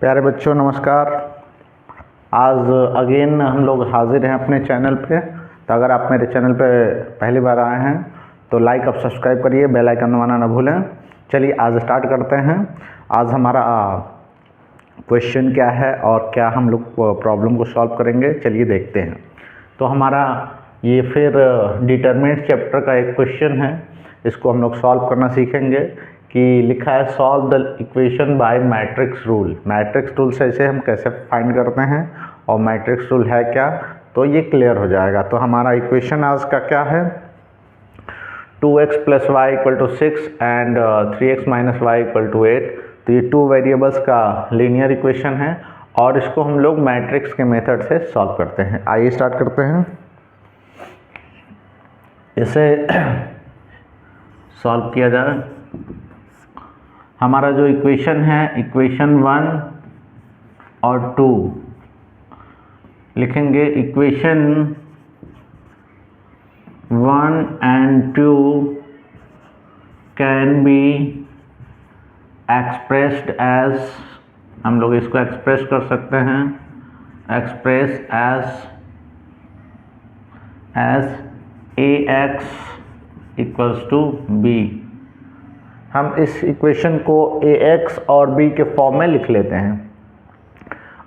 प्यारे बच्चों नमस्कार। आज अगेन हम लोग हाजिर हैं अपने चैनल पे। तो अगर आप मेरे चैनल पे पहली बार आए हैं तो लाइक और सब्सक्राइब करिए, बेल आइकन दबाना ना भूलें। चलिए आज स्टार्ट करते हैं। आज हमारा क्वेश्चन क्या है और क्या हम लोग प्रॉब्लम को सॉल्व करेंगे, चलिए देखते हैं। तो हमारा ये फिर डिटरमिनेंट चैप्टर का एक क्वेश्चन है, इसको हम लोग सॉल्व करना सीखेंगे। कि लिखा है solve the equation by matrix rule. Matrix rule से इसे हम कैसे फाइंड करते हैं और मैट्रिक्स रूल है क्या, तो ये क्लियर हो जाएगा। तो हमारा इक्वेशन आज का क्या है, 2x + y = 6 and 3x - y = 8। तो ये 2 वेरिएबल्स का लीनियर इक्वेशन है और इसको हम लोग मैट्रिक्स के मेथड से सॉल्व करते हैं। आइए स्टार्ट करते हैं। इसे सॉल्व किया जाए। हमारा जो इक्वेशन है, इक्वेशन 1 और 2 लिखेंगे। Equation 1 and 2 can be expressed as, हम लोग इसको एक्सप्रेस कर सकते हैं, एक्सप्रेस एज ax = b। हम इस इक्वेशन को ax और b के फॉर्म में लिख लेते हैं।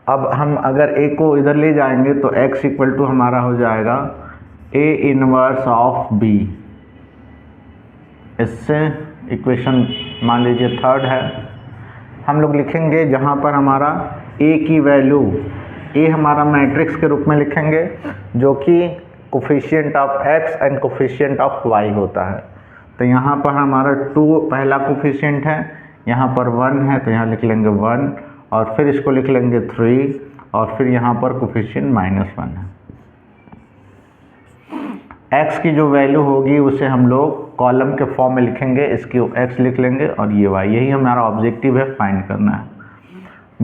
अब हम अगर a को इधर ले जाएंगे तो x = हमारा हो जाएगा a इनवर्स ऑफ b। इससे इक्वेशन मान लीजिए थर्ड है। हम लोग लिखेंगे जहाँ पर हमारा a की वैल्यू, a हमारा मैट्रिक्स के रूप में लिखेंगे जो कि coefficient of x and coefficient of y होता है। तो यहाँ पर हमारा 2 पहला कोफिशिएंट है, यहाँ पर 1 है तो यहाँ लिख लेंगे 1 और फिर इसको लिख लेंगे 3 और फिर यहाँ पर कोफिशिएंट -1 है। x की जो वैल्यू होगी उसे हम लोग कॉलम के फॉर्म में लिखेंगे, इसकी x लिख लेंगे और ये y, यही हमारा ऑब्जेक्टिव है, फाइंड करना है।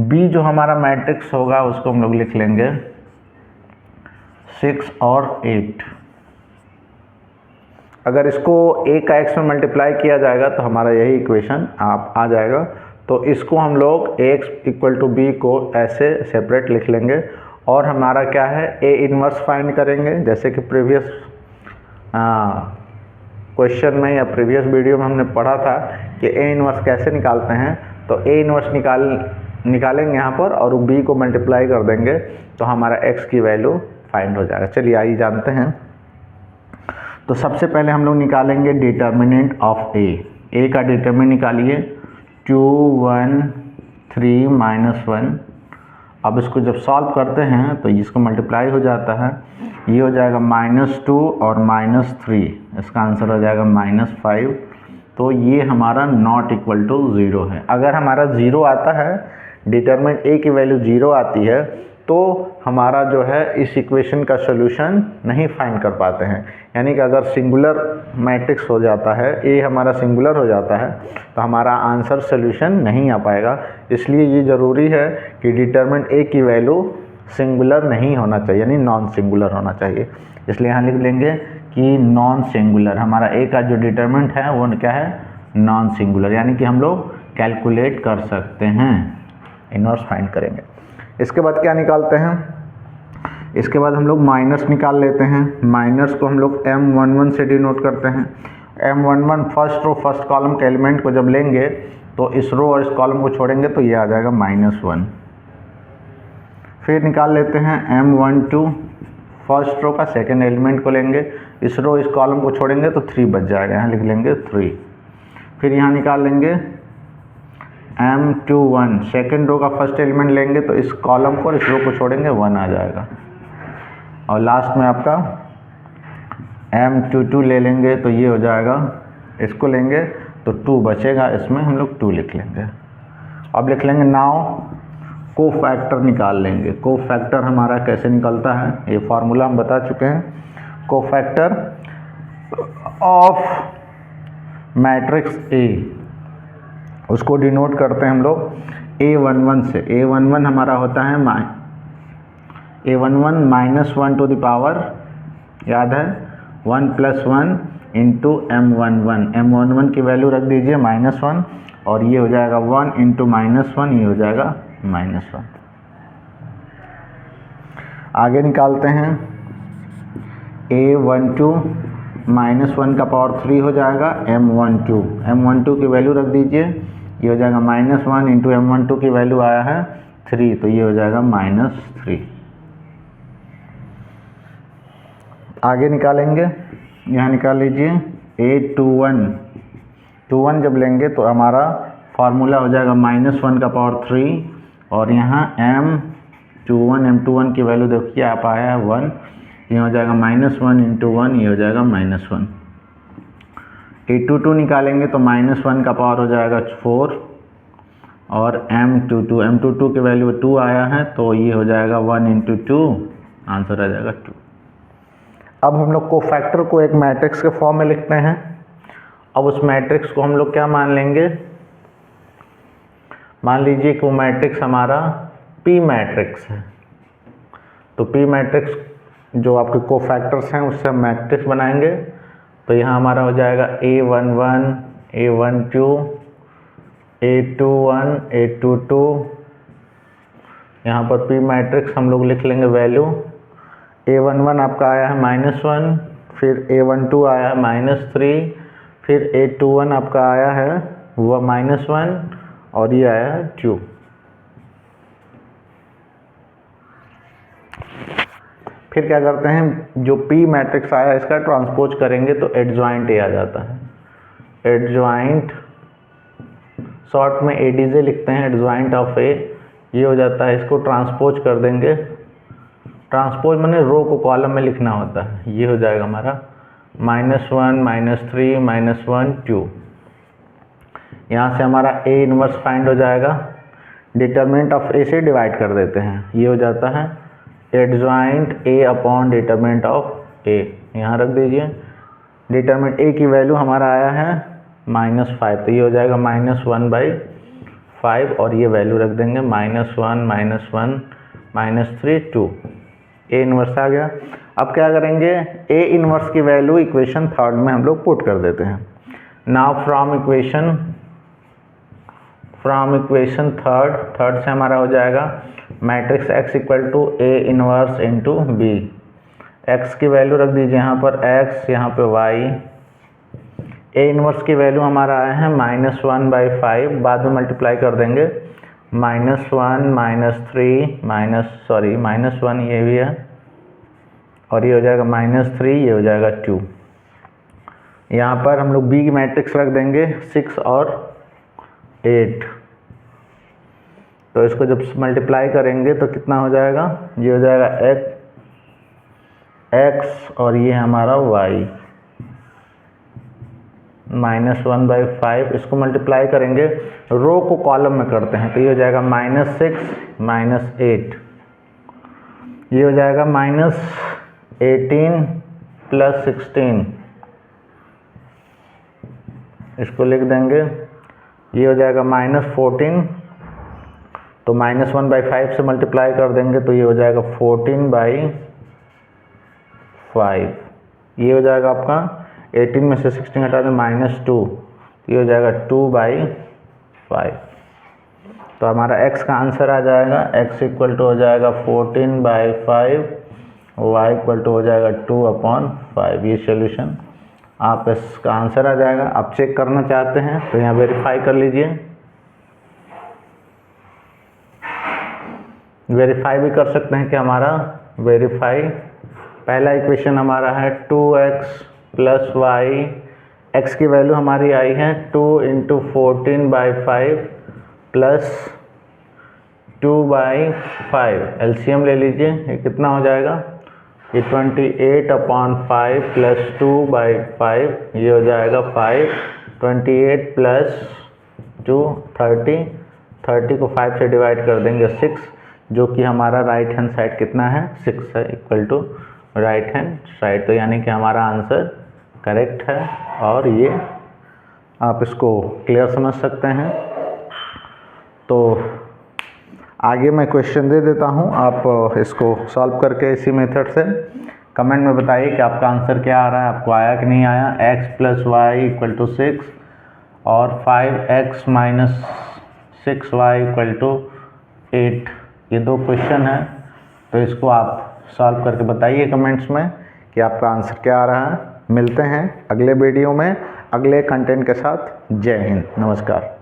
b जो हमारा मैट्रिक्स होगा उसको हम लोग लिख लेंगे 6 और 8। अगर इसको a का x में मल्टीप्लाई किया जाएगा तो हमारा यही इक्वेशन आ जाएगा। तो इसको हम लोग ax = b को ऐसे सेपरेट लिख लेंगे और हमारा क्या है, a इनवर्स फाइंड करेंगे। जैसे कि प्रीवियस क्वेश्चन में या प्रीवियस वीडियो में हमने पढ़ा था कि a इनवर्स कैसे निकालते हैं। तो a इनवर्स निकालेंगे यहाँ पर और b को मल्टीप्लाई कर देंगे तो हमारा x की वैल्यू फाइंड हो जाएगा। चलिए आइए जानते हैं। तो सबसे पहले हम लोग निकालेंगे डिटर्मिनेंट ऑफ a का डिटर्मिनेंट निकालिए, 2 1 3 -1। अब इसको जब सॉल्व करते हैं तो इसको मल्टीप्लाई हो जाता है, ये हो जाएगा -2 और -3, इसका आंसर हो जाएगा -5। तो ये हमारा नॉट इक्वल टू 0 है। अगर हमारा 0 आता है, डिटर्मिनेंट a की वैल्यू 0 आती है तो हमारा जो है इस इक्वेशन का सॉल्यूशन नहीं फाइंड कर पाते हैं। यानी कि अगर सिंगुलर मैट्रिक्स हो जाता है, a हमारा सिंगुलर हो जाता है तो हमारा आंसर सॉल्यूशन नहीं आ पाएगा। इसलिए ये ज़रूरी है कि डिटरमिनेंट a की वैल्यू सिंगुलर नहीं होना चाहिए, यानी नॉन सिंगुलर होना चाहिए। इसलिए यहाँ लिख लेंगे कि नॉन सिंगुलर, हमारा a का जो डिटरमिनेंट है वो क्या है, नॉन सिंगुलर, यानी कि हम लोग कैलकुलेट कर सकते हैं, इनवर्स फाइंड करेंगे। इसके बाद क्या निकालते हैं, इसके बाद हम लोग माइनस निकाल लेते हैं। माइनस को हम लोग M11 से डिनोट करते हैं। M11 first row first column के एलिमेंट को जब लेंगे तो इस रो और इस कॉलम को छोड़ेंगे तो ये आ जाएगा -1। फिर निकाल लेते हैं M12 फर्स्ट रो का सेकेंड एलिमेंट को लेंगे, इस रो इस कॉलम को छोड़ेंगे तो 3 बच जाएगा, यहाँ लिख लेंगे 3। फिर यहाँ निकाल लेंगे M21 सेकेंड रो का फर्स्ट एलिमेंट लेंगे तो इस कॉलम को और इस रो को छोड़ेंगे 1 आ जाएगा। और लास्ट में आपका M22 ले लेंगे तो ये हो जाएगा, इसको लेंगे तो 2 बचेगा, इसमें हम लोग 2 लिख लेंगे। अब लिख लेंगे नाउ को फैक्टर निकाल लेंगे। को फैक्टर हमारा कैसे निकलता है, ये फार्मूला हम बता चुके हैं। को फैक्टर ऑफ मैट्रिक्स A, उसको डिनोट करते हैं हम लोग A11 से। A11 हमारा होता है A11 -1 टू द पावर, याद है, 1 + 1 इंटू M11। M11 की वैल्यू रख दीजिए -1 और ये हो जाएगा 1 × -1, ये हो जाएगा -1। आगे निकालते हैं A12 -1 का पावर 3 हो जाएगा M12 की वैल्यू रख दीजिए, ये हो जाएगा -1 इंटू M12 की वैल्यू आया है 3, तो ये हो जाएगा -3। आगे निकालेंगे, यहाँ निकाल लीजिए A21 जब लेंगे तो हमारा फार्मूला हो जाएगा -1 का पावर 3 और यहाँ M21 की वैल्यू देखिए आप आया है 1, ये हो जाएगा -1 इंटू 1, ये हो जाएगा -1। A22 निकालेंगे तो -1 का पावर हो जाएगा 4 और M22 की वैल्यू 2 आया है, तो ये हो जाएगा 1 इंटू 2, आंसर आ जाएगा 2। अब हम लोग को फैक्टर को एक मैट्रिक्स के फॉर्म में लिखते हैं। अब उस मैट्रिक्स को हम लोग क्या मान लेंगे, मान लीजिए कि वो मैट्रिक्स हमारा P मैट्रिक्स है। तो P मैट्रिक्स जो आपके कोफैक्टर्स हैं उससे हम मैट्रिक्स बनाएंगे। तो यहाँ हमारा हो जाएगा A11, A12, A21, A22। यहाँ पर P मैट्रिक्स हम लोग लिख लेंगे वैल्यू। A11 आपका आया है -1, फिर A12 आया है -3, फिर A21 आपका आया है वह -1 और ये आया है 2। फिर क्या करते हैं, जो P मैट्रिक्स आया इसका ट्रांसपोज करेंगे तो एडजॉइंट A आ जाता है। एडजॉइंट शॉर्ट में ADJ लिखते हैं, एडजॉइंट ऑफ A, ये हो जाता है। इसको ट्रांसपोज कर देंगे, ट्रांसपोज माने रो को कॉलम में लिखना होता है। ये हो जाएगा हमारा -1 -3 -1 2। यहाँ से हमारा A इनवर्स फाइंड हो जाएगा, डिटरमिनेंट ऑफ A से डिवाइड कर देते हैं, ये हो जाता है adjoint A upon determinant of A। यहाँ रख दीजिए, डिटरमिनेंट A की वैल्यू हमारा आया है -5, तो ये हो जाएगा -1/5 और ये वैल्यू रख देंगे -1 -3 2। A इनवर्स आ गया। अब क्या करेंगे, A इनवर्स की वैल्यू इक्वेशन थर्ड में हम लोग पुट कर देते हैं। नाउ फ्रॉम इक्वेशन थर्ड से हमारा हो जाएगा matrix X equal to A inverse into B। X की वैल्यू रख दीजिए यहाँ पर X, यहाँ पे Y। A इनवर्स की वैल्यू हमारा आया है -1/5, बाद में मल्टीप्लाई कर देंगे, -1 -1 ये भी है और ये हो जाएगा -3, ये हो जाएगा 2। यहाँ पर हम लोग B की मैट्रिक्स रख देंगे 6 और 8। तो इसको जब मल्टीप्लाई करेंगे तो कितना हो जाएगा, ये हो जाएगा x और ये हमारा y, -1/5। इसको मल्टीप्लाई करेंगे, रो को कॉलम में करते हैं, तो ये हो जाएगा -6 -8, ये हो जाएगा -18 + 16। इसको लिख देंगे, ये हो जाएगा -14, तो -1/5 से मल्टीप्लाई कर देंगे तो ये हो जाएगा 14/5। ये हो जाएगा आपका 18 में से 16 हटा दें -2, ये हो जाएगा 2/5। तो हमारा x का आंसर आ जाएगा, x इक्वल टू हो जाएगा 14/5, y इक्वल टू हो जाएगा 2/5। ये सॉल्यूशन आप इसका आंसर आ जाएगा। आप चेक करना चाहते हैं तो यहाँ वेरीफाई कर लीजिए, वेरीफाई भी कर सकते हैं कि हमारा वेरीफाई। पहला इक्वेशन हमारा है 2x + y, x की वैल्यू हमारी आई है 2 × 14/5 + 2/5। एलसीएम ले लीजिए, ये कितना हो जाएगा, ये 28/5 + 2/5, ये हो जाएगा 5। 28 + 2 30 को 5 से डिवाइड कर देंगे 6, जो कि हमारा राइट हैंड साइड कितना है 6 है, equal to right hand side. तो यानी कि हमारा आंसर करेक्ट है और ये आप इसको क्लियर समझ सकते हैं। तो आगे मैं क्वेश्चन दे देता हूँ, आप इसको सॉल्व करके इसी मेथड से कमेंट में बताइए कि आपका आंसर क्या आ रहा है, आपको आया कि नहीं आया। x + y = 6 और 5x - 6y = 8 ये 2 क्वेश्चन हैं, तो इसको आप सॉल्व करके बताइए कमेंट्स में कि आपका आंसर क्या आ रहा है। मिलते हैं अगले वीडियो में अगले कंटेंट के साथ। जय हिंद, नमस्कार।